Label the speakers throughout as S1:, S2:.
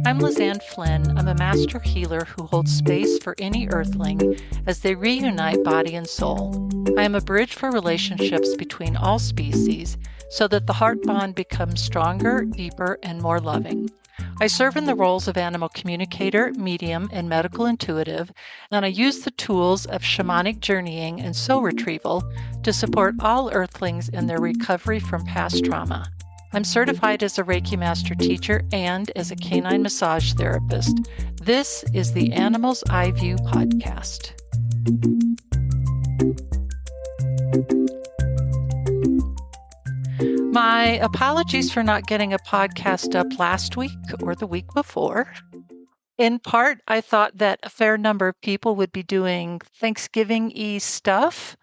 S1: I'm Lizanne Flynn. I'm a master healer who holds space for any earthling as they reunite body and soul. I am a bridge for relationships between all species so that the heart bond becomes stronger, deeper, and more loving. I serve in the roles of animal communicator, medium, and medical intuitive, and I use the tools of shamanic journeying and soul retrieval to support all earthlings in their recovery from past trauma. I'm certified as a Reiki Master Teacher and as a canine massage therapist. This is the Animals iView podcast. My apologies for not getting a podcast up last week or the week before. In part, I thought that a fair number of people would be doing Thanksgiving-y stuff.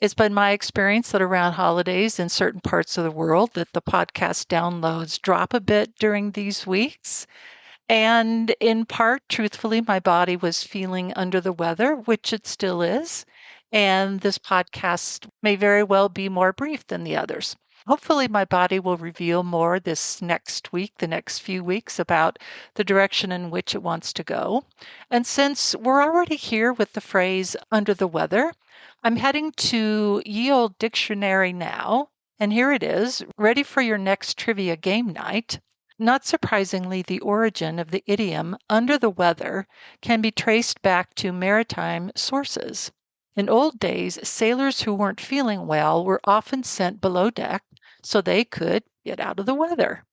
S1: It's been my experience that around holidays in certain parts of the world that the podcast downloads drop a bit during these weeks. And in part, truthfully, my body was feeling under the weather, which it still is. And this podcast may very well be more brief than the others. Hopefully, my body will reveal more this next week, the next few weeks, about the direction in which it wants to go. And since we're already here with the phrase under the weather, I'm heading to Ye Olde Dictionary now, and here it is, ready for your next trivia game night. Not surprisingly, the origin of the idiom under the weather can be traced back to maritime sources. In old days, sailors who weren't feeling well were often sent below deck so they could get out of the weather.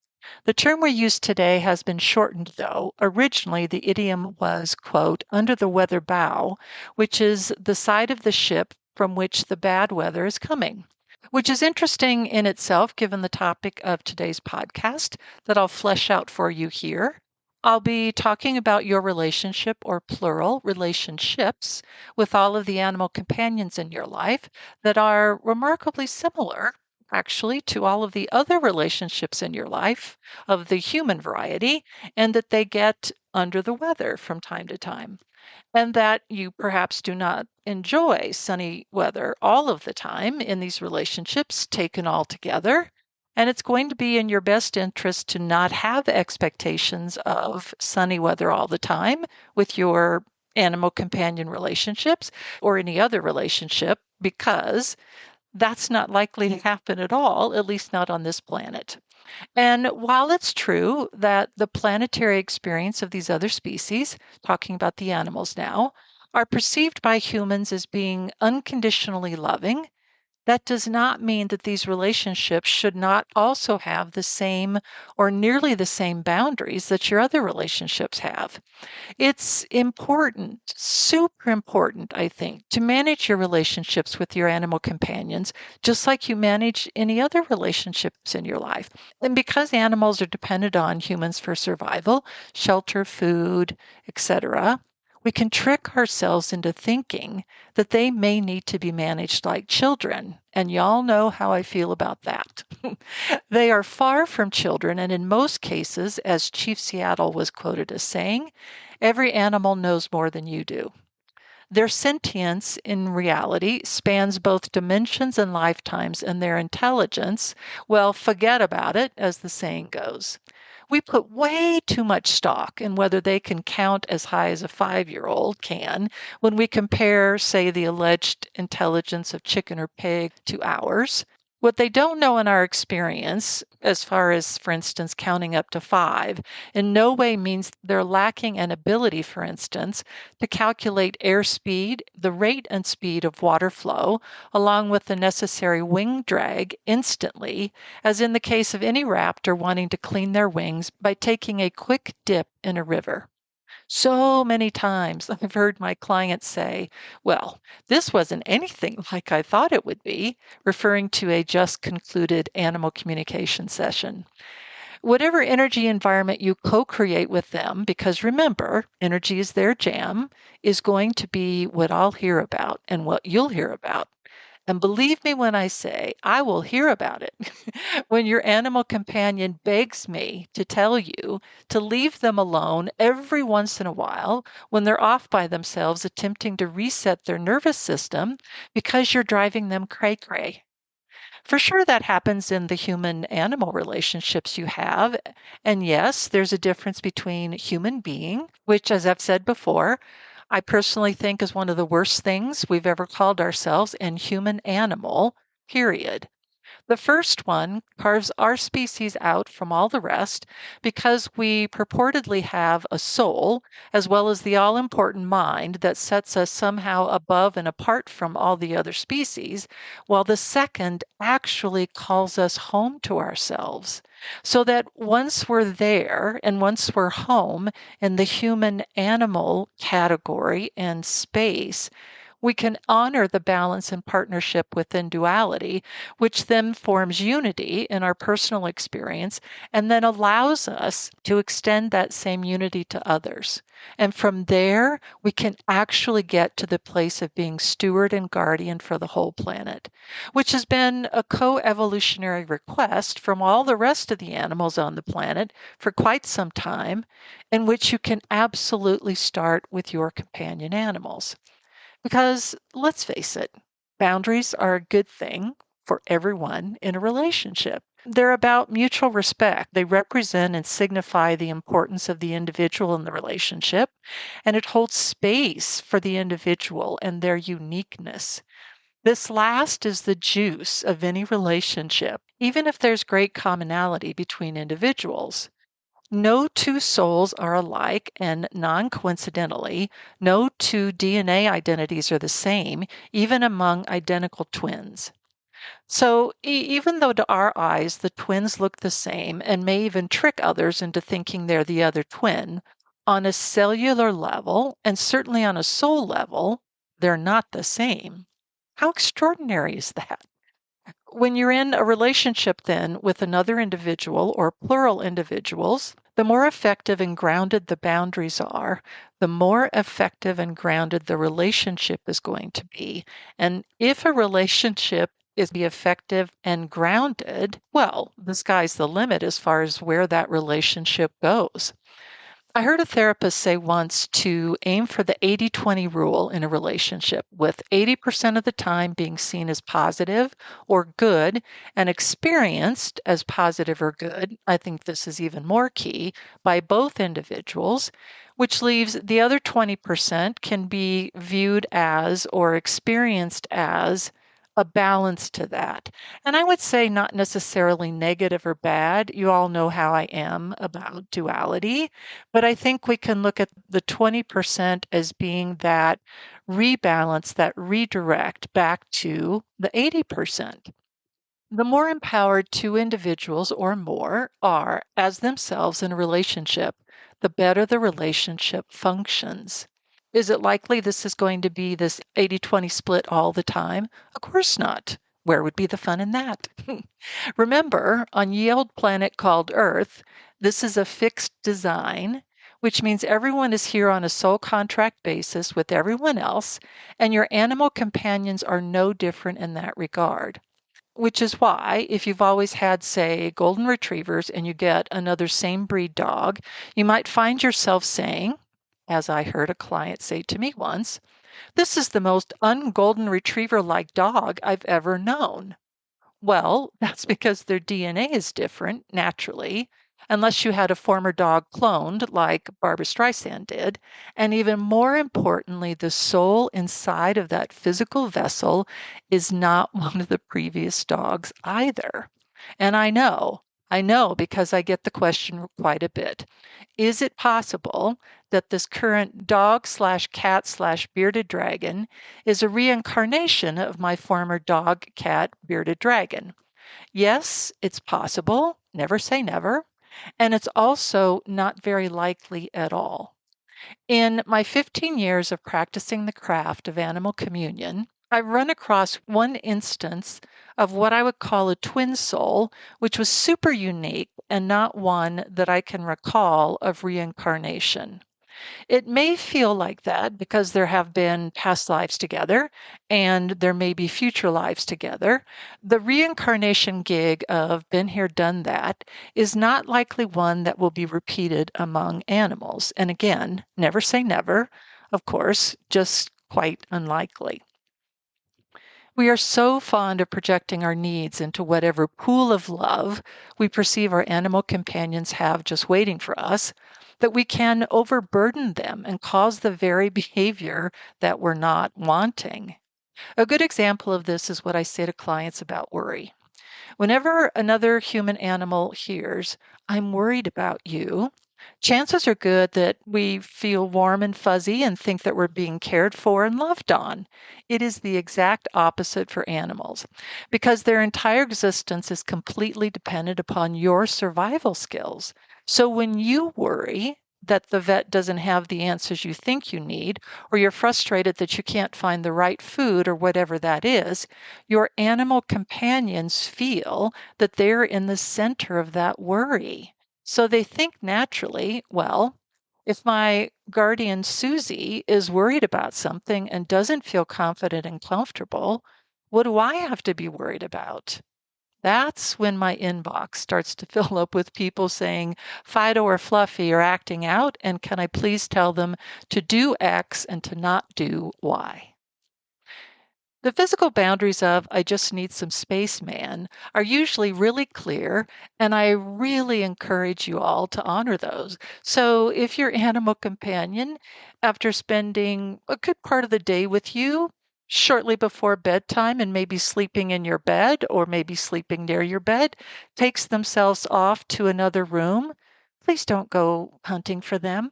S1: The term we use today has been shortened, though. Originally, the idiom was, quote, under the weather bow, which is the side of the ship from which the bad weather is coming, which is interesting in itself, given the topic of today's podcast that I'll flesh out for you here. I'll be talking about your relationship, or plural, relationships, with all of the animal companions in your life that are remarkably similar, actually, to all of the other relationships in your life of the human variety, and that they get under the weather from time to time. And that you perhaps do not enjoy sunny weather all of the time in these relationships taken all together. And it's going to be in your best interest to not have expectations of sunny weather all the time with your animal companion relationships or any other relationship, because that's not likely to happen at all, at least not on this planet. And while it's true that the planetary experience of these other species, talking about the animals now, are perceived by humans as being unconditionally loving, that does not mean that these relationships should not also have the same or nearly the same boundaries that your other relationships have. It's important, super important, I think, to manage your relationships with your animal companions just like you manage any other relationships in your life. And because animals are dependent on humans for survival, shelter, food, etc., we can trick ourselves into thinking that they may need to be managed like children. And y'all know how I feel about that. They are far from children, and in most cases, as Chief Seattle was quoted as saying, every animal knows more than you do. Their sentience in reality spans both dimensions and lifetimes, and their intelligence, well, forget about it, as the saying goes. We put way too much stock in whether they can count as high as a 5-year-old can when we compare, say, the alleged intelligence of chicken or pig to ours. What they don't know in our experience, as far as, for instance, counting up to 5, in no way means they're lacking an ability, for instance, to calculate airspeed, the rate and speed of water flow, along with the necessary wing drag instantly, as in the case of any raptor wanting to clean their wings by taking a quick dip in a river. So many times I've heard my clients say, well, this wasn't anything like I thought it would be, referring to a just concluded animal communication session. Whatever energy environment you co-create with them, because remember, energy is their jam, is going to be what I'll hear about and what you'll hear about. And believe me when I say, I will hear about it when your animal companion begs me to tell you to leave them alone every once in a while when they're off by themselves attempting to reset their nervous system because you're driving them cray-cray. For sure, that happens in the human-animal relationships you have. And yes, there's a difference between human being, which, as I've said before, I personally think is one of the worst things we've ever called ourselves, and human animal, period. The first one carves our species out from all the rest because we purportedly have a soul, as well as the all important mind that sets us somehow above and apart from all the other species, while the second actually calls us home to ourselves. So that once we're there and once we're home in the human animal category and space, we can honor the balance and partnership within duality, which then forms unity in our personal experience and then allows us to extend that same unity to others. And from there, we can actually get to the place of being steward and guardian for the whole planet, which has been a co-evolutionary request from all the rest of the animals on the planet for quite some time, in which you can absolutely start with your companion animals. Because let's face it, boundaries are a good thing for everyone in a relationship. They're about mutual respect. They represent and signify the importance of the individual in the relationship, and it holds space for the individual and their uniqueness. This last is the juice of any relationship, even if there's great commonality between individuals. No two souls are alike, and non coincidentally, no two DNA identities are the same, even among identical twins. So, even though to our eyes the twins look the same and may even trick others into thinking they're the other twin, on a cellular level, and certainly on a soul level, they're not the same. How extraordinary is that? When you're in a relationship then with another individual or plural individuals, the more effective and grounded the boundaries are, the more effective and grounded the relationship is going to be. And if a relationship is be effective and grounded, well, the sky's the limit as far as where that relationship goes. I heard a therapist say once to aim for the 80-20 rule in a relationship, with 80% of the time being seen as positive or good and experienced as positive or good. I think this is even more key by both individuals, which leaves the other 20% can be viewed as or experienced as a balance to that. And I would say not necessarily negative or bad. You all know how I am about duality. But I think we can look at the 20% as being that rebalance, that redirect back to the 80%. The more empowered two individuals or more are as themselves in a relationship, the better the relationship functions. Is it likely this is going to be this 80-20 split all the time? Of course not. Where would be the fun in that? Remember, on ye old planet called Earth, this is a fixed design, which means everyone is here on a sole contract basis with everyone else, and your animal companions are no different in that regard. Which is why, if you've always had, say, golden retrievers and you get another same breed dog, you might find yourself saying, as I heard a client say to me once, "This is the most un-golden retriever like dog I've ever known." Well, that's because their DNA is different, naturally, unless you had a former dog cloned like Barbara Streisand did. And even more importantly, the soul inside of that physical vessel is not one of the previous dogs either. And I know because I get the question quite a bit. Is it possible that this current dog slash cat slash bearded dragon is a reincarnation of my former dog, cat, bearded dragon? Yes, it's possible. Never say never. And it's also not very likely at all. In my 15 years of practicing the craft of animal communion, I've run across one instance of what I would call a twin soul, which was super unique and not one that I can recall of reincarnation. It may feel like that because there have been past lives together and there may be future lives together. The reincarnation gig of been here, done that is not likely one that will be repeated among animals. And again, never say never, of course, just quite unlikely. We are so fond of projecting our needs into whatever pool of love we perceive our animal companions have just waiting for us that we can overburden them and cause the very behavior that we're not wanting. A good example of this is what I say to clients about worry. Whenever another human animal hears, I'm worried about you, chances are good that we feel warm and fuzzy and think that we're being cared for and loved on. It is the exact opposite for animals because their entire existence is completely dependent upon your survival skills. So when you worry, that the vet doesn't have the answers you think you need, or you're frustrated that you can't find the right food or whatever that is, your animal companions feel that they're in the center of that worry. So they think naturally, well, if my guardian Susie is worried about something and doesn't feel confident and comfortable, what do I have to be worried about? That's when my inbox starts to fill up with people saying Fido or Fluffy are acting out, and can I please tell them to do X and to not do Y? The physical boundaries of I just need some space, man, are usually really clear, and I really encourage you all to honor those. So if your animal companion, after spending a good part of the day with you, shortly before bedtime and maybe sleeping in your bed or maybe sleeping near your bed, takes themselves off to another room, please don't go hunting for them.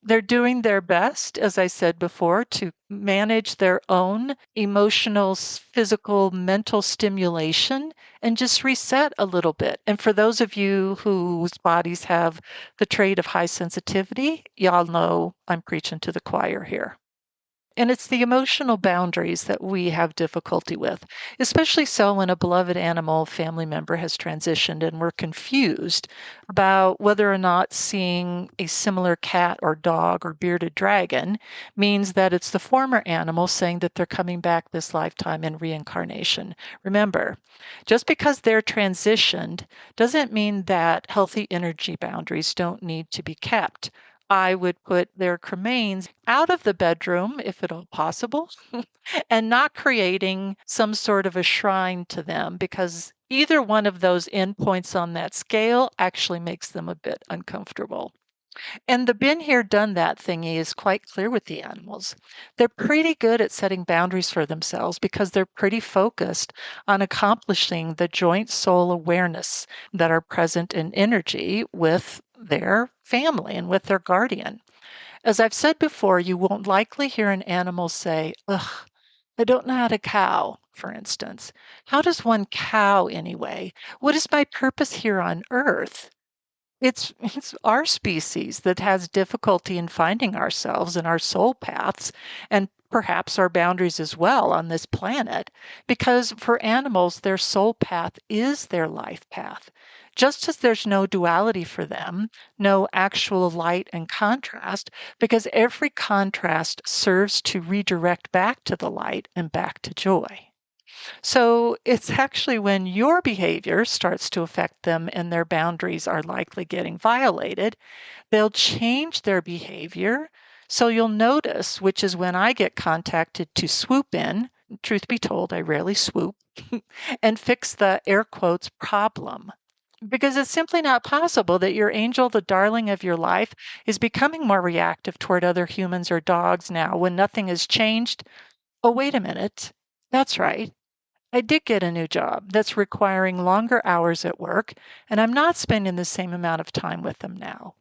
S1: They're doing their best, as I said before, to manage their own emotional, physical, mental stimulation and just reset a little bit. And for those of you whose bodies have the trait of high sensitivity, y'all know I'm preaching to the choir here. And it's the emotional boundaries that we have difficulty with, especially so when a beloved animal family member has transitioned and we're confused about whether or not seeing a similar cat or dog or bearded dragon means that it's the former animal saying that they're coming back this lifetime in reincarnation. Remember, just because they're transitioned doesn't mean that healthy energy boundaries don't need to be kept. I would put their cremains out of the bedroom, if at all possible, and not creating some sort of a shrine to them because either one of those endpoints on that scale actually makes them a bit uncomfortable. And the been here, done that thingy is quite clear with the animals. They're pretty good at setting boundaries for themselves because they're pretty focused on accomplishing the joint soul awareness that are present in energy with their family and with their guardian. As I've said before, you won't likely hear an animal say, ugh, I don't know how to cow, for instance. How does one cow anyway? What is my purpose here on earth? It's our species that has difficulty in finding ourselves and our soul paths and perhaps our boundaries as well on this planet because for animals their soul path is their life path. Just as there's no duality for them, no actual light and contrast, because every contrast serves to redirect back to the light and back to joy. So it's actually when your behavior starts to affect them and their boundaries are likely getting violated, they'll change their behavior. So you'll notice, which is when I get contacted to swoop in, truth be told, I rarely swoop, and fix the air quotes problem. Because it's simply not possible that your angel, the darling of your life, is becoming more reactive toward other humans or dogs now when nothing has changed. Oh, wait a minute. That's right. I did get a new job that's requiring longer hours at work, and I'm not spending the same amount of time with them now.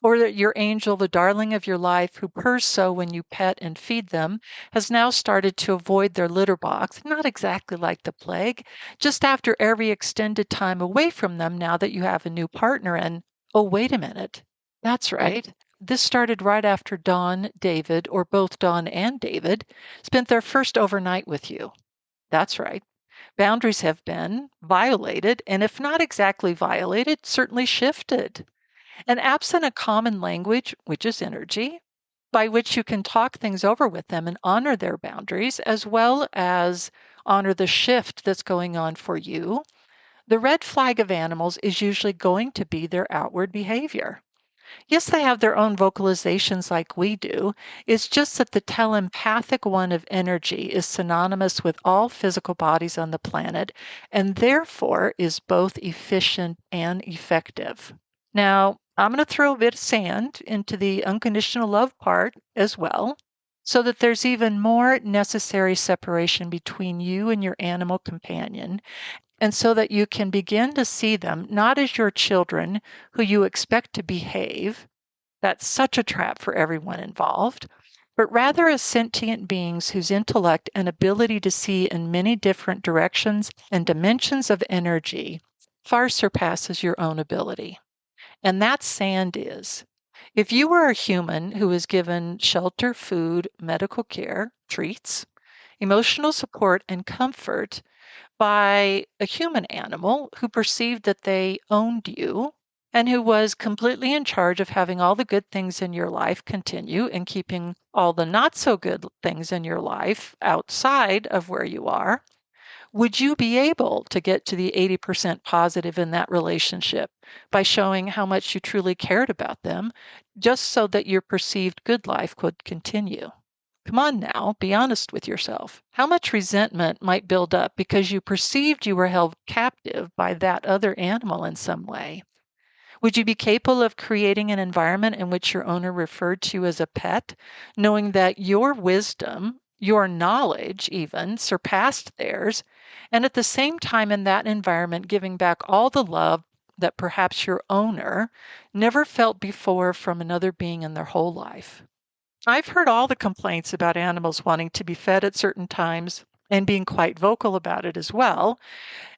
S1: Or that your angel, the darling of your life, who purrs so when you pet and feed them, has now started to avoid their litter box, not exactly like the plague, just after every extended time away from them now that you have a new partner. And oh, wait a minute. That's right. This started right after Dawn, David, or both Dawn and David, spent their first overnight with you. That's right. Boundaries have been violated, and if not exactly violated, certainly shifted. And absent a common language, which is energy, by which you can talk things over with them and honor their boundaries, as well as honor the shift that's going on for you, the red flag of animals is usually going to be their outward behavior. Yes, they have their own vocalizations like we do. It's just that the telepathic one of energy is synonymous with all physical bodies on the planet and therefore is both efficient and effective. Now, I'm going to throw a bit of sand into the unconditional love part as well, so that there's even more necessary separation between you and your animal companion, and so that you can begin to see them not as your children who you expect to behave. That's such a trap for everyone involved, but rather as sentient beings whose intellect and ability to see in many different directions and dimensions of energy far surpasses your own ability. And that sand is, if you were a human who was given shelter, food, medical care, treats, emotional support, and comfort by a human animal who perceived that they owned you and who was completely in charge of having all the good things in your life continue and keeping all the not so good things in your life outside of where you are, would you be able to get to the 80% positive in that relationship by showing how much you truly cared about them, just so that your perceived good life could continue? Come on now, be honest with yourself. How much resentment might build up because you perceived you were held captive by that other animal in some way? Would you be capable of creating an environment in which your owner referred to you as a pet, knowing that your wisdom, your knowledge even, surpassed theirs, and at the same time in that environment giving back all the love that perhaps your owner never felt before from another being in their whole life? I've heard all the complaints about animals wanting to be fed at certain times and being quite vocal about it as well,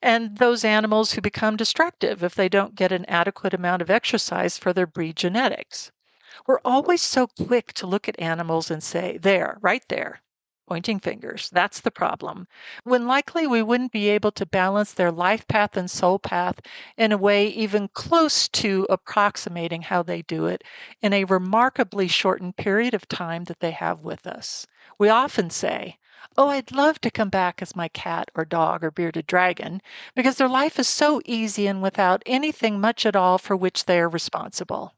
S1: and those animals who become destructive if they don't get an adequate amount of exercise for their breed genetics. We're always so quick to look at animals and say, there, right there, pointing fingers, that's the problem, when likely we wouldn't be able to balance their life path and soul path in a way even close to approximating how they do it in a remarkably shortened period of time that they have with us. We often say, oh, I'd love to come back as my cat or dog or bearded dragon because their life is so easy and without anything much at all for which they are responsible.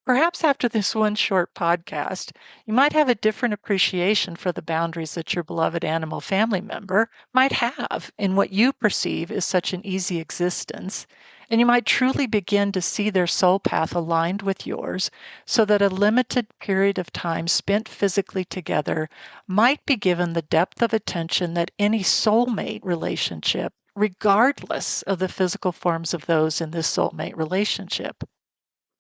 S1: Perhaps after this one short podcast, you might have a different appreciation for the boundaries that your beloved animal family member might have in what you perceive as such an easy existence, and you might truly begin to see their soul path aligned with yours so that a limited period of time spent physically together might be given the depth of attention that any soulmate relationship, regardless of the physical forms of those in this soulmate relationship.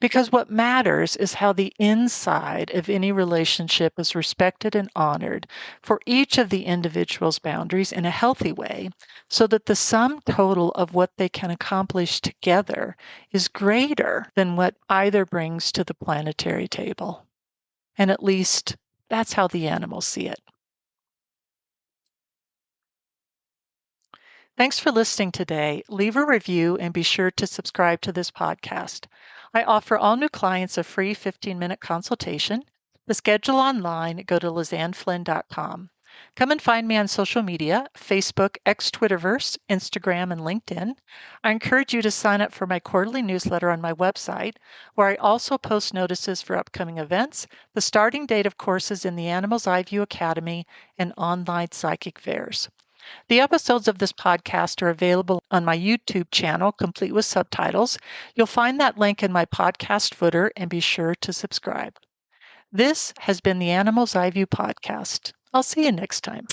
S1: Because what matters is how the inside of any relationship is respected and honored for each of the individual's boundaries in a healthy way, so that the sum total of what they can accomplish together is greater than what either brings to the planetary table. And at least that's how the animals see it. Thanks for listening today. Leave a review and be sure to subscribe to this podcast. I offer all new clients a free 15-minute consultation. To schedule online, go to lizanneflynn.com. Come and find me on social media, Facebook, Twitterverse, Instagram, and LinkedIn. I encourage you to sign up for my quarterly newsletter on my website, where I also post notices for upcoming events, the starting date of courses in the Animals iView Academy, and online psychic fairs. The episodes of this podcast are available on my YouTube channel, complete with subtitles. You'll find that link in my podcast footer and be sure to subscribe. This has been the Animals iView podcast. I'll see you next time.